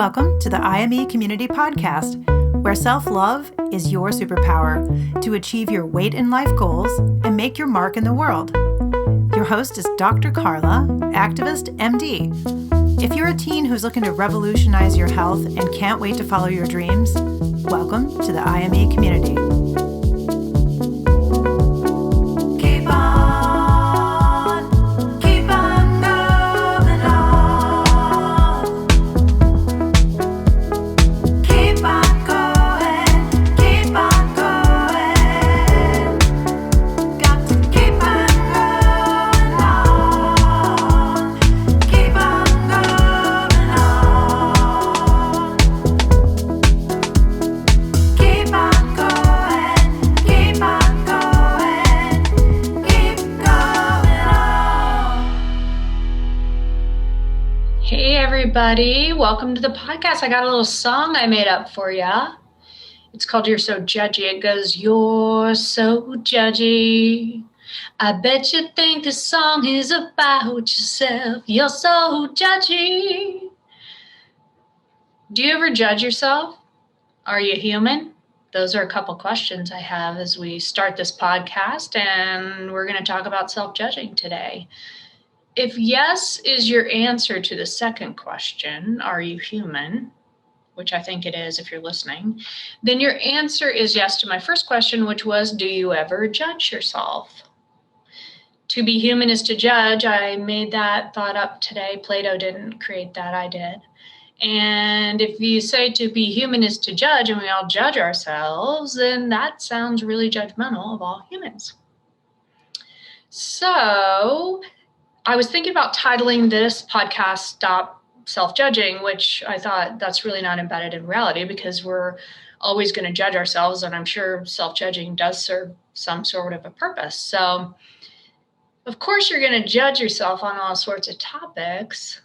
Welcome to the IME Community Podcast, where self-love is your superpower to achieve your weight and life goals and make your mark in the world. Your host is Dr. Karla, activist, MD. If you're a teen who's looking to revolutionize your health and can't wait to follow your dreams, welcome to the IME community. Everybody, welcome to the podcast. I got a little song I made up for ya. It's called You're So Judgy. It goes, you're so judgy. I bet you think this song is about yourself. You're so judgy. Do you ever judge yourself? Are you human? Those are a couple questions I have as we start this podcast, and we're going to talk about self-judging today. If yes is your answer to the second question, are you human, which I think it is if you're listening, then your answer is yes to my first question, which was, do you ever judge yourself? To be human is to judge. I made that thought up today. Plato didn't create that, I did. And if you say to be human is to judge and we all judge ourselves, then that sounds really judgmental of all humans. So I was thinking about titling this podcast, Stop Self-Judging, which I thought that's really not embedded in reality because we're always going to judge ourselves. And I'm sure self-judging does serve some sort of a purpose. So of course, you're going to judge yourself on all sorts of topics.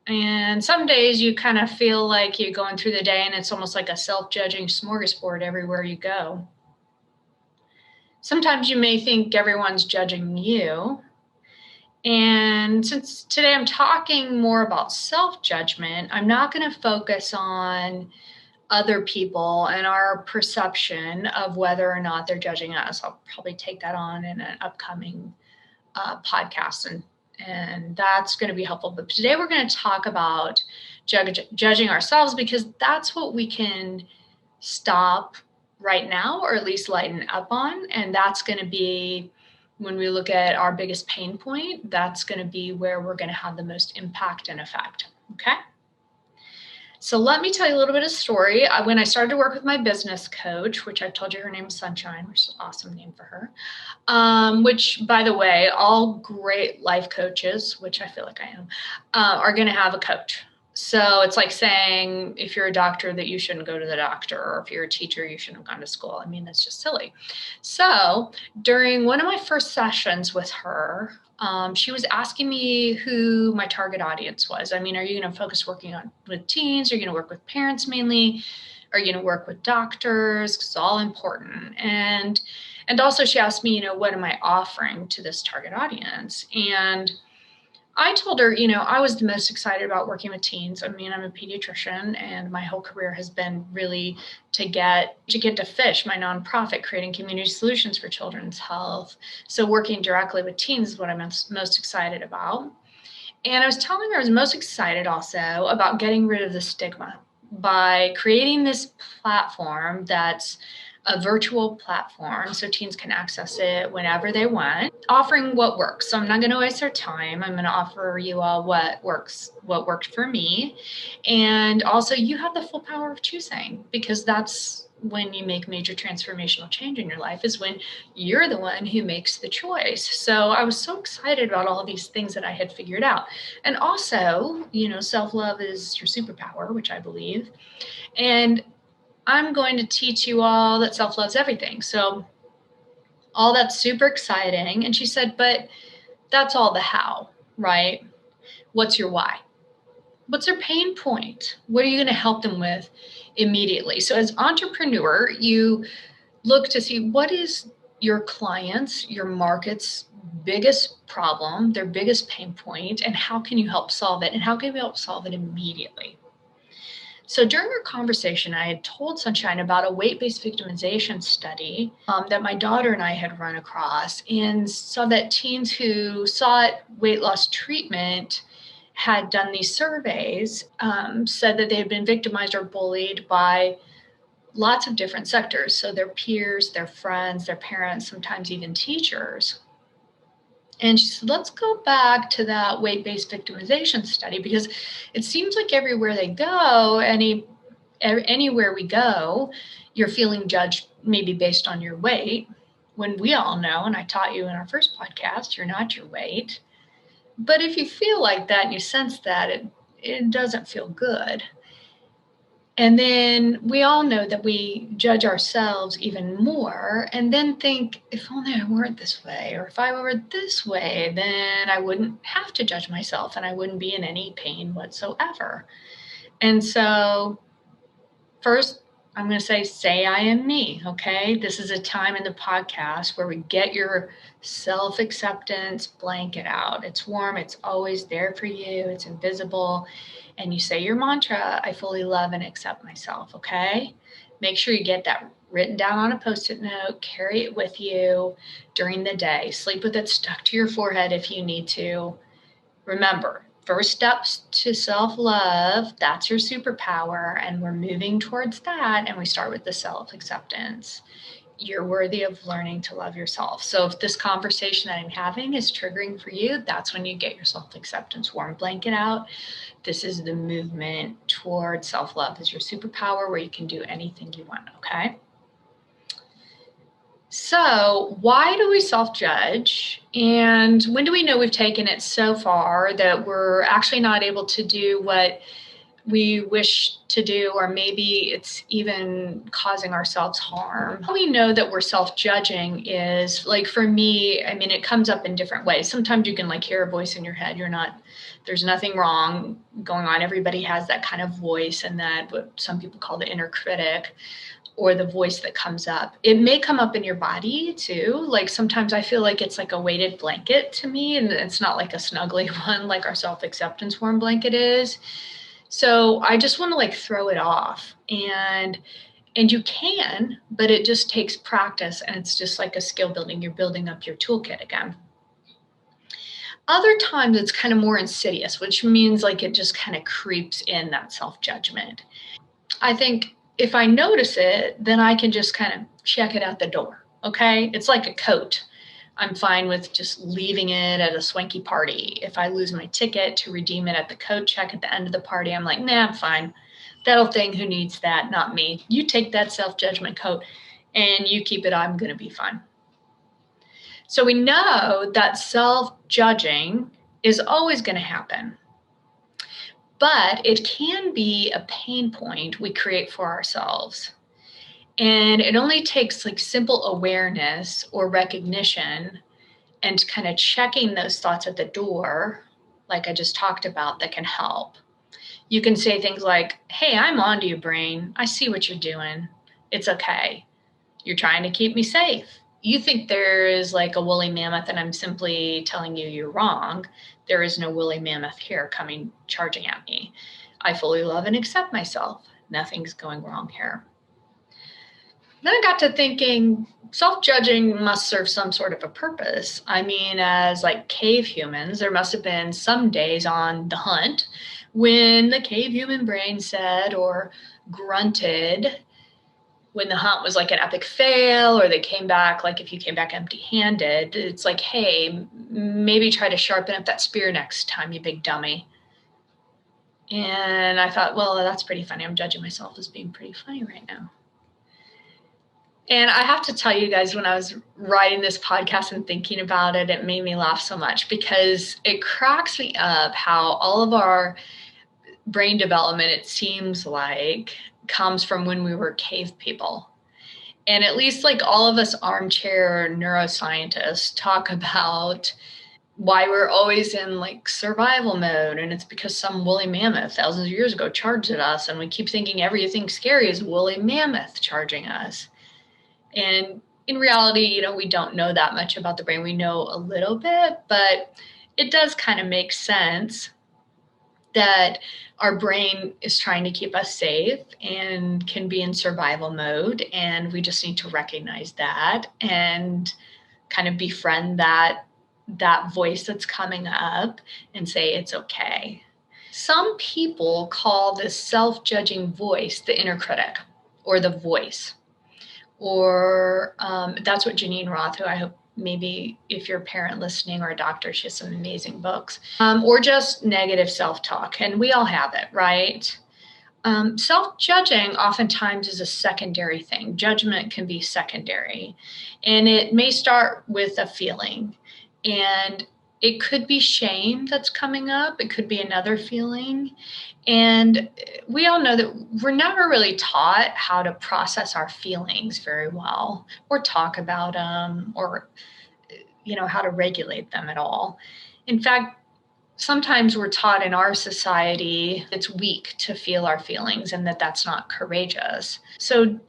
And some days you kind of feel like you're going through the day and it's almost like a self-judging smorgasbord everywhere you go. Sometimes you may think everyone's judging you. And since today I'm talking more about self-judgment, I'm not going to focus on other people and our perception of whether or not they're judging us. I'll probably take that on in an upcoming podcast, and that's going to be helpful. But today we're going to talk about judging ourselves because that's what we can stop right now, or at least lighten up on. And that's going to be, when we look at our biggest pain point, that's going to be where we're going to have the most impact and effect. Okay. So let me tell you a little bit of story. When I started to work with my business coach, which I've told you her name is Sunshine, which is an awesome name for her, which, by the way, all great life coaches, which I feel like I am, are going to have a coach. So it's like saying if you're a doctor that you shouldn't go to the doctor, or if you're a teacher, you shouldn't have gone to school. I mean, that's just silly. So during one of my first sessions with her, she was asking me who my target audience was. I mean, are you going to focus working on with teens? Are you going to work with parents mainly? Are you going to work with doctors? Because it's all important. And also she asked me, what am I offering to this target audience? And I told her, I was the most excited about working with teens. I mean, I'm a pediatrician and my whole career has been really to get to FISH, my nonprofit, creating community solutions for children's health. So working directly with teens is what I'm most excited about. And I was telling her I was most excited also about getting rid of the stigma by creating this platform that's a virtual platform so teens can access it whenever they want, offering what works. So I'm not going to waste their time. I'm going to offer you all what worked for me. And also you have the full power of choosing, because that's when you make major transformational change in your life, is when you're the one who makes the choice. So I was so excited about all of these things that I had figured out. And also, self-love is your superpower, which I believe. And I'm going to teach you all that self-love is everything. So all that's super exciting. And she said, but that's all the how, right? What's your why? What's their pain point? What are you going to help them with immediately? So as entrepreneur, you look to see what is your clients, your market's biggest problem, their biggest pain point, and how can you help solve it? And how can you help solve it immediately? So during our conversation, I had told Sunshine about a weight-based victimization study that my daughter and I had run across, and saw that teens who sought weight loss treatment had done these surveys, said that they had been victimized or bullied by lots of different sectors. So their peers, their friends, their parents, sometimes even teachers. And she said, let's go back to that weight-based victimization study, because it seems like everywhere they go, anywhere we go, you're feeling judged maybe based on your weight, when we all know, and I taught you in our first podcast, you're not your weight. But if you feel like that and you sense that, it doesn't feel good. And then we all know that we judge ourselves even more, and then think, if only I weren't this way, or if I were this way, then I wouldn't have to judge myself and I wouldn't be in any pain whatsoever. And so first, I'm going to say I am me, okay? This is a time in the podcast where we get your self-acceptance blanket out. It's warm. It's always there for you. It's invisible. And you say your mantra, I fully love and accept myself, okay? Make sure you get that written down on a Post-it note. Carry it with you during the day. Sleep with it stuck to your forehead if you need to. Remember, first steps to self-love, that's your superpower, and we're moving towards that, and we start with the self-acceptance. You're worthy of learning to love yourself. So if this conversation that I'm having is triggering for you, that's when you get your self-acceptance warm blanket out. This is the movement towards self-love as your superpower, where you can do anything you want, okay? So why do we self-judge? And when do we know we've taken it so far that we're actually not able to do what we wish to do, or maybe it's even causing ourselves harm? How we know that we're self-judging is, like, for me, I mean, it comes up in different ways. Sometimes you can like hear a voice in your head. There's nothing wrong going on. Everybody has that kind of voice, and that what some people call the inner critic, or the voice that comes up. It may come up in your body too. Like sometimes I feel like it's like a weighted blanket to me, and it's not like a snuggly one like our self-acceptance warm blanket is. So I just want to like throw it off, and you can, but it just takes practice, and it's just like a skill building. You're building up your toolkit again. Other times it's kind of more insidious, which means like it just kind of creeps in, that self-judgment. I think if I notice it, then I can just kind of check it out the door, okay? It's like a coat. I'm fine with just leaving it at a swanky party. If I lose my ticket to redeem it at the coat check at the end of the party, I'm like, nah, I'm fine. That old thing, who needs that? Not me. You take that self-judgment coat and you keep it. I'm going to be fine. So we know that self-judging is always going to happen. But it can be a pain point we create for ourselves. And it only takes like simple awareness or recognition and kind of checking those thoughts at the door, like I just talked about, that can help. You can say things like, hey, I'm onto you, brain. I see what you're doing. It's okay. You're trying to keep me safe. You think there is like a woolly mammoth, and I'm simply telling you you're wrong. There is no woolly mammoth here coming charging at me. I fully love and accept myself. Nothing's going wrong here. Then I got to thinking, self-judging must serve some sort of a purpose. I mean, as like cave humans, there must have been some days on the hunt when the cave human brain said or grunted when the hunt was like an epic fail, or they came back, like if you came back empty-handed, it's like, hey, maybe try to sharpen up that spear next time, you big dummy. And I thought, well, that's pretty funny. I'm judging myself as being pretty funny right now. And I have to tell you guys, when I was writing this podcast and thinking about it, it made me laugh so much, because it cracks me up how all of our brain development, it seems like, comes from when we were cave people. And at least like all of us armchair neuroscientists talk about why we're always in like survival mode. And it's because some woolly mammoth thousands of years ago charged at us. And we keep thinking everything scary is woolly mammoth charging us. And in reality, we don't know that much about the brain. We know a little bit, but it does kind of make sense that our brain is trying to keep us safe and can be in survival mode. And we just need to recognize that and kind of befriend that voice that's coming up and say, it's okay. Some people call this self-judging voice the inner critic or the voice. Or that's what Janine Roth, who I hope maybe if you're a parent listening or a doctor, she has some amazing books, or just negative self-talk. And we all have it, right? Self-judging oftentimes is a secondary thing. Judgment can be secondary. And it may start with a feeling. And it could be shame that's coming up. It could be another feeling. And we all know that we're never really taught how to process our feelings very well or talk about them or, how to regulate them at all. In fact, sometimes we're taught in our society it's weak to feel our feelings and that's not courageous. So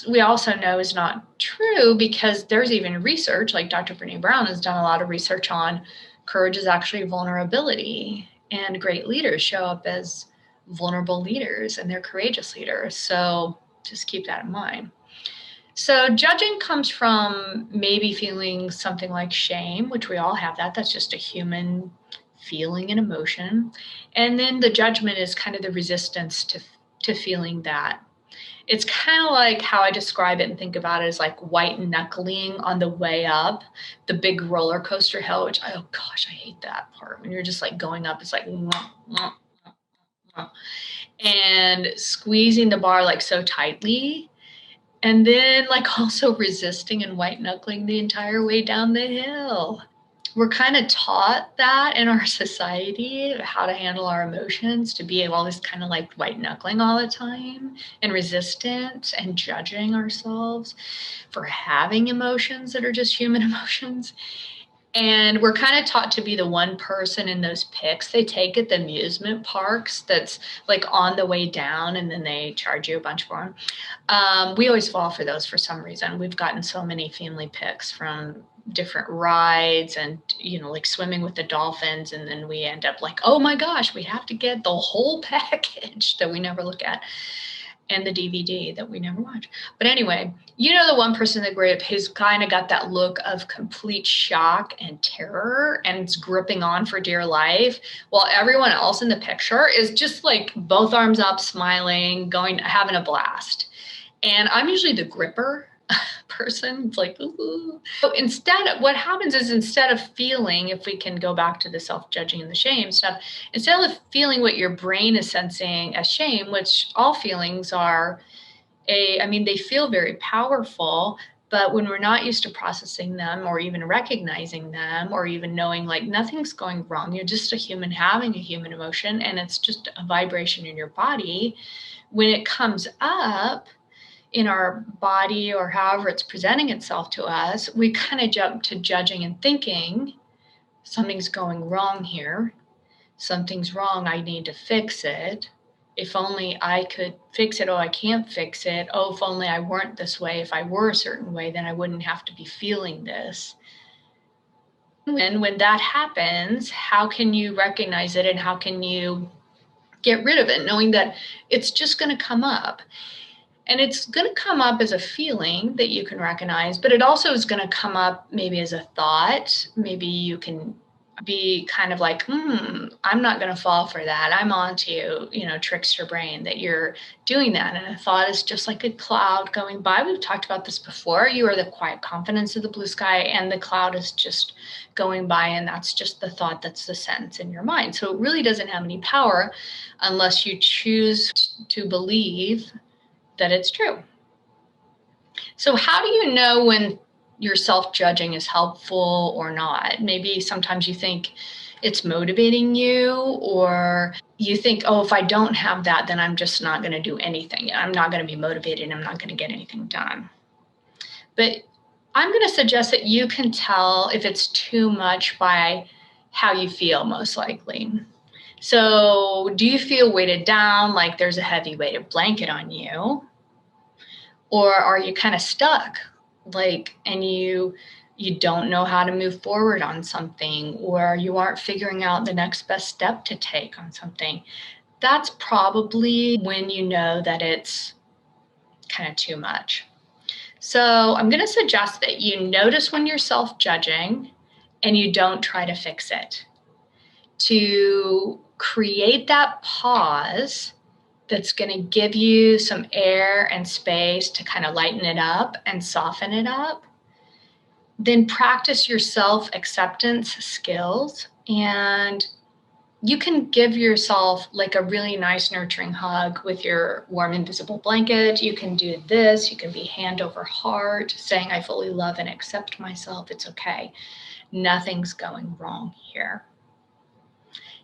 we also know is not true because there's even research, like Dr. Brene Brown has done a lot of research on courage is actually vulnerability, and great leaders show up as vulnerable leaders and they're courageous leaders. So just keep that in mind. So judging comes from maybe feeling something like shame, which we all have that. That's just a human feeling and emotion. And then the judgment is kind of the resistance to feeling that. It's kind of like how I describe it and think about it as like white knuckling on the way up the big roller coaster hill, which oh gosh, I hate that part. When you're just like going up, it's like and squeezing the bar like so tightly. And then like also resisting and white knuckling the entire way down the hill. We're kind of taught that in our society, how to handle our emotions, to be always kind of like white knuckling all the time and resistant and judging ourselves for having emotions that are just human emotions. And we're kind of taught to be the one person in those pics they take at the amusement parks that's like on the way down and then they charge you a bunch for them. We always fall for those for some reason. We've gotten so many family pics from different rides and, like swimming with the dolphins. And then we end up like, oh my gosh, we have to get the whole package that we never look at. And the DVD that we never watch. But anyway, the one person in the group who's kind of got that look of complete shock and terror and it's gripping on for dear life, while everyone else in the picture is just like both arms up, smiling, having a blast. And I'm usually the gripper person. It's like, ooh. So what happens is instead of feeling, if we can go back to the self-judging and the shame stuff, instead of feeling what your brain is sensing as shame, which all feelings are they feel very powerful, but when we're not used to processing them or even recognizing them or even knowing like nothing's going wrong, you're just a human having a human emotion and it's just a vibration in your body. When it comes up in our body or however it's presenting itself to us, we kind of jump to judging and thinking something's going wrong here. Something's wrong. I need to fix it. If only I could fix it. Oh, I can't fix it. Oh, if only I weren't this way. If I were a certain way, then I wouldn't have to be feeling this. And when that happens, how can you recognize it and how can you get rid of it, knowing that it's just going to come up? And it's going to come up as a feeling that you can recognize, but it also is going to come up maybe as a thought. Maybe you can be kind of like, I'm not going to fall for that. I'm on to, tricks your brain that you're doing that. And a thought is just like a cloud going by. We've talked about this before. You are the quiet confidence of the blue sky and the cloud is just going by. And that's just the thought. That's the sentence in your mind. So it really doesn't have any power unless you choose to believe that it's true. So how do you know when your self-judging is helpful or not? Maybe sometimes you think it's motivating you, or you think, oh, if I don't have that, then I'm just not going to do anything. I'm not going to be motivated. I'm not going to get anything done. But I'm going to suggest that you can tell if it's too much by how you feel, most likely. So do you feel weighted down, like there's a heavy weighted blanket on you? Or are you kind of stuck? And you you don't know how to move forward on something, or you aren't figuring out the next best step to take on something, that's probably when you know that it's kind of too much. So I'm going to suggest that you notice when you're self-judging and you don't try to fix it. To create that pause that's going to give you some air and space to kind of lighten it up and soften it up, then practice your self-acceptance skills, and you can give yourself like a really nice nurturing hug with your warm invisible blanket. You can do this. You can be hand over heart, saying, I fully love and accept myself. It's okay. Nothing's going wrong here.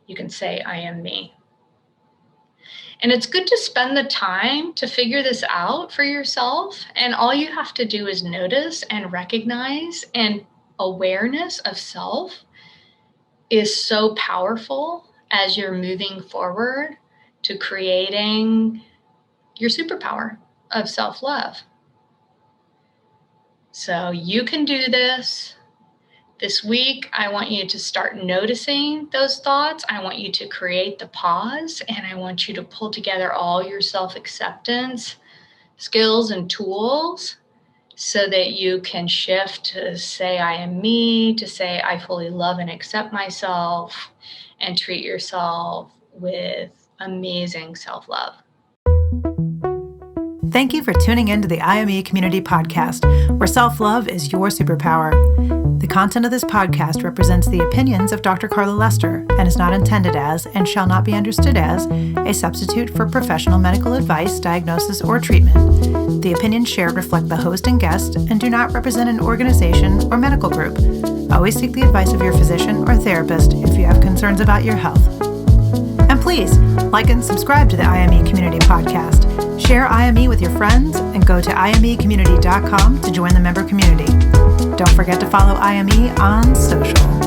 You can say, I am me. And it's good to spend the time to figure this out for yourself. And all you have to do is notice and recognize, and awareness of self is so powerful as you're moving forward to creating your superpower of self-love. So you can do this. This week, I want you to start noticing those thoughts. I want you to create the pause, and I want you to pull together all your self-acceptance skills and tools so that you can shift to say, I am me, to say, I fully love and accept myself, and treat yourself with amazing self-love. Thank you for tuning in to the IME Community Podcast, where self-love is your superpower. The content of this podcast represents the opinions of Dr. Karla Lester and is not intended as, and shall not be understood as, a substitute for professional medical advice, diagnosis, or treatment. The opinions shared reflect the host and guest and do not represent an organization or medical group. Always seek the advice of your physician or therapist if you have concerns about your health. And please, like and subscribe to the IME Community Podcast. Share IME with your friends and go to imecommunity.com to join the member community. Don't forget to follow IME on social.